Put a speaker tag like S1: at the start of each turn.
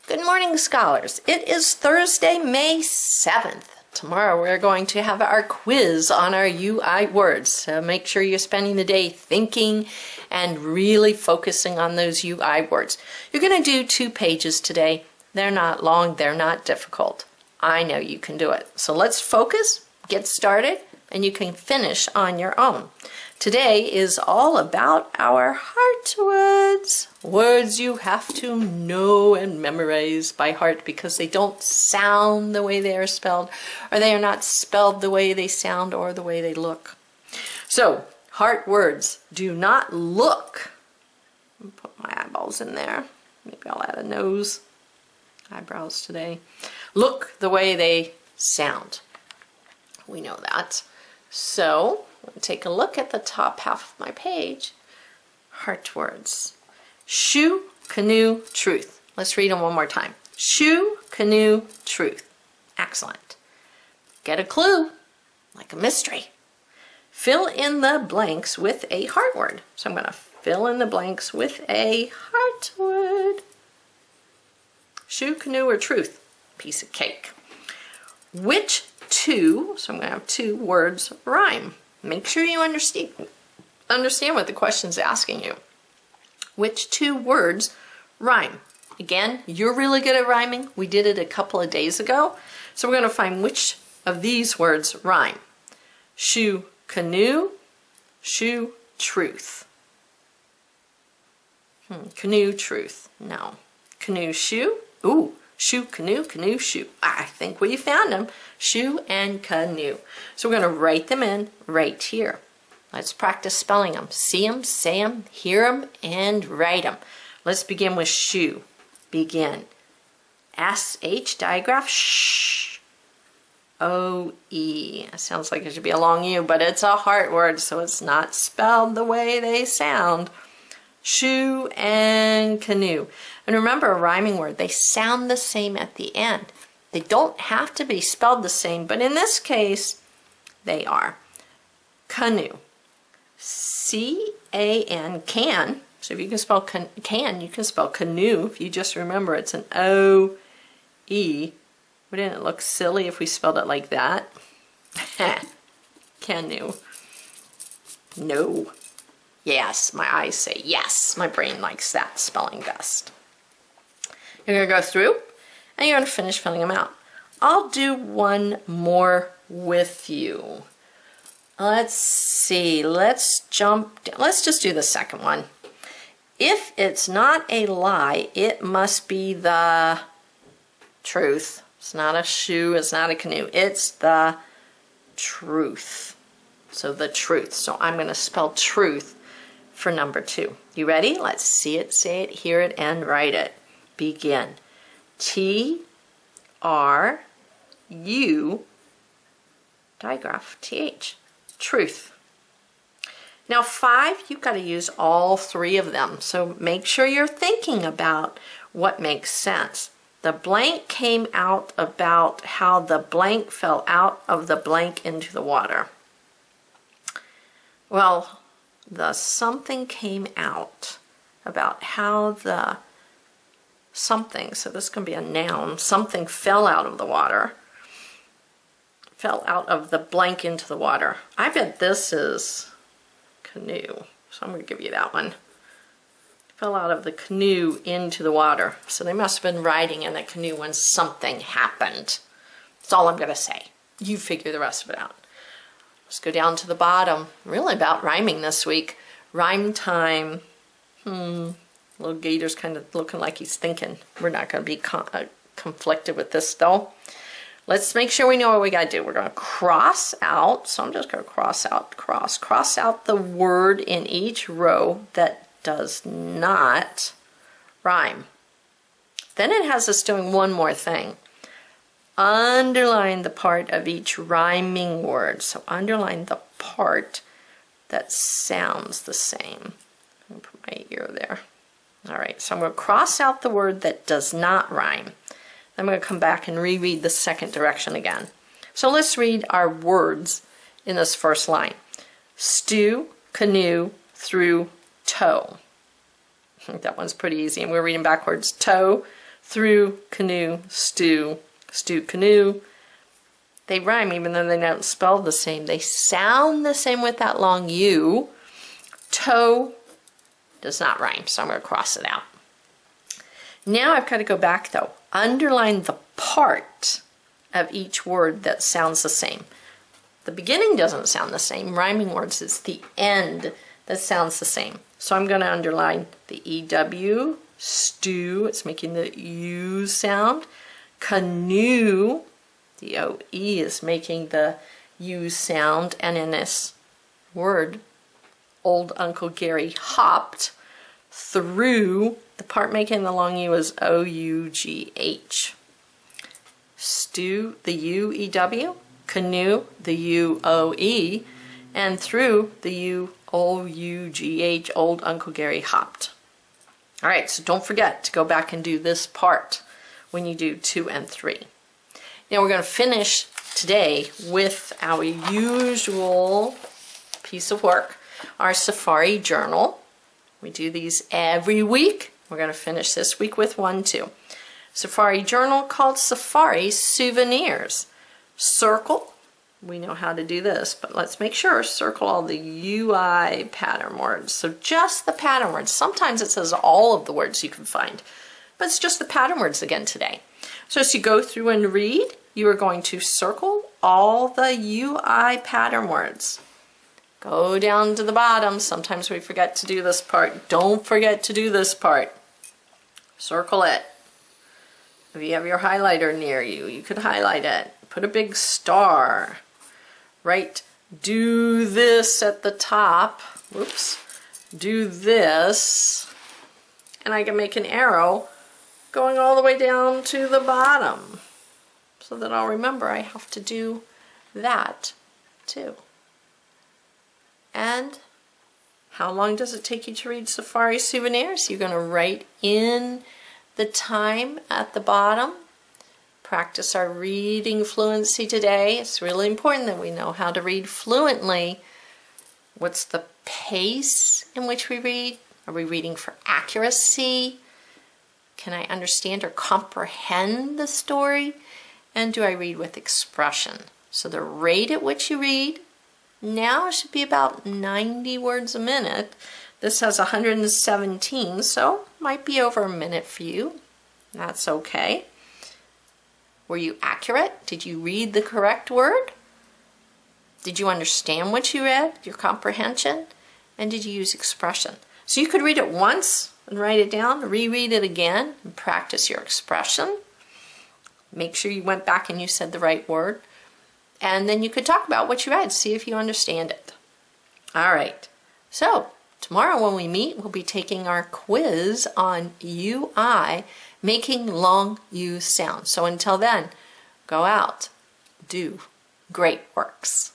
S1: Good morning, scholars. It is Thursday, May 7th. Tomorrow we're going to have our quiz on our UI words. So make sure you're spending the day thinking and really focusing on those UI words. You're going to do 2 pages today. They're not long, they're not difficult. I know you can do it. So let's focus, get started, and you can finish on your own. Today is all about our heart words. Words you have to know and memorize by heart because they don't sound the way they are spelled, or they are not spelled the way they sound or the way they look. So, heart words do not look. I'll put my eyeballs in there. Maybe I'll add a nose. Eyebrows today. Look the way they sound. We know that. So, take a look at the top half of my page. Heart words. Shoe, canoe, truth. Let's read them one more time. Shoe, canoe, truth. Excellent. Get a clue, like a mystery. Fill in the blanks with a heart word. So I'm going to fill in the blanks with a heart word. Shoe, canoe, or truth. Piece of cake. Which 2, so I'm going to have 2 words rhyme. Make sure you understand what the question is asking you. Which 2 words rhyme? Again, you're really good at rhyming. We did it a couple of days ago. So we're going to find which of these words rhyme. Shoe, canoe, shoe, truth. Canoe, truth. No. Canoe, shoe. Ooh. Shoe, canoe, canoe, shoe. I think we found them. Shoe and canoe. So we're going to write them in right here. Let's practice spelling them. See them, say them, hear them, and write them. Let's begin with shoe. Begin. S-H, digraph, sh. O-E. It sounds like it should be a long U, but it's a heart word, so it's not spelled the way they sound. Shoe and canoe. And remember, a rhyming word, they sound the same at the end. They don't have to be spelled the same, but in this case, they are. Canoe. C-A-N, can. So if you can spell can, you can spell canoe. If you just remember, it's an O-E. Wouldn't it look silly if we spelled it like that? Canoe. No. Yes, my eyes say yes. My brain likes that spelling best. You're going to go through and you're going to finish filling them out. I'll do one more with you. Let's see. Let's jump down. Let's just do the second one. If it's not a lie, it must be the truth. It's not a shoe. It's not a canoe. It's the truth. So the truth. So I'm going to spell truth for number 2. You ready? Let's see it, say it, hear it, and write it. Begin. T-R-U, digraph, T-H, truth. Now 5, you've got to use all 3 of them, so make sure you're thinking about what makes sense. The blank came out about how the blank fell out of the blank into the water. Well, the something came out about how the something, so this can be a noun, something fell out of the water, fell out of the blank into the water. I bet this is canoe, so I'm going to give you that one. Fell out of the canoe into the water. So they must have been riding in a canoe when something happened. That's all I'm going to say. You figure the rest of it out. Let's go down to the bottom. Really about rhyming this week. Rhyme time. Little Gator's kind of looking like he's thinking. We're not going to be conflicted with this though. Let's make sure we know what we got to do. We're going to cross out. So I'm just going to cross out, cross out the word in each row that does not rhyme. Then it has us doing one more thing. Underline the part of each rhyming word. So underline the part that sounds the same. I'm going to put my ear there. All right, so I'm going to cross out the word that does not rhyme. I'm going to come back and reread the second direction again. So let's read our words in this first line. Stew, canoe, through, toe. I think that one's pretty easy, and we're reading backwards. Toe, through, canoe, stew, stew, canoe. They rhyme even though they don't spell the same. They sound the same with that long U. Toe does not rhyme, so I'm going to cross it out. Now I've got to go back though. Underline the part of each word that sounds the same. The beginning doesn't sound the same. Rhyming words, it's the end that sounds the same. So I'm going to underline the EW, stew, it's making the U sound. Canoe, the OE is making the U sound. And in this word, old Uncle Gary hopped through, the part making the long U is O-U-G-H. Stew, the U-E-W. Canoe, the U-O-E. And through, the U-O-U-G-H, old Uncle Gary hopped. All right, so don't forget to go back and do this part when you do 2 and 3. Now we're going to finish today with our usual piece of work, our Safari Journal. We do these every week. We're going to finish this week with one too. Safari Journal called Safari Souvenirs. Circle, we know how to do this, but let's make sure, circle all the UI pattern words. So just the pattern words. Sometimes it says all of the words you can find, but it's just the pattern words again today. So as you go through and read, you are going to circle all the UI pattern words. Go down to the bottom. Sometimes we forget to do this part. Don't forget to do this part. Circle it. If you have your highlighter near you, you could highlight it. Put a big star. Write do this at the top. Whoops. Do this. And I can make an arrow going all the way down to the bottom so that I'll remember I have to do that too. And how long does it take you to read Safari Souvenirs? You're going to write in the time at the bottom. Practice our reading fluency today. It's really important that we know how to read fluently. What's the pace in which we read? Are we reading for accuracy? Can I understand or comprehend the story? And do I read with expression? So the rate at which you read now should be about 90 words a minute. This has 117, so might be over a minute for you. That's okay. Were you accurate? Did you read the correct word? Did you understand what you read, your comprehension? And did you use expression? So you could read it once and write it down, reread it again, and practice your expression. Make sure you went back and you said the right word. And then you could talk about what you read, see if you understand it. All right, so tomorrow when we meet, we'll be taking our quiz on UI, making long U sounds. So until then, go out, do great works.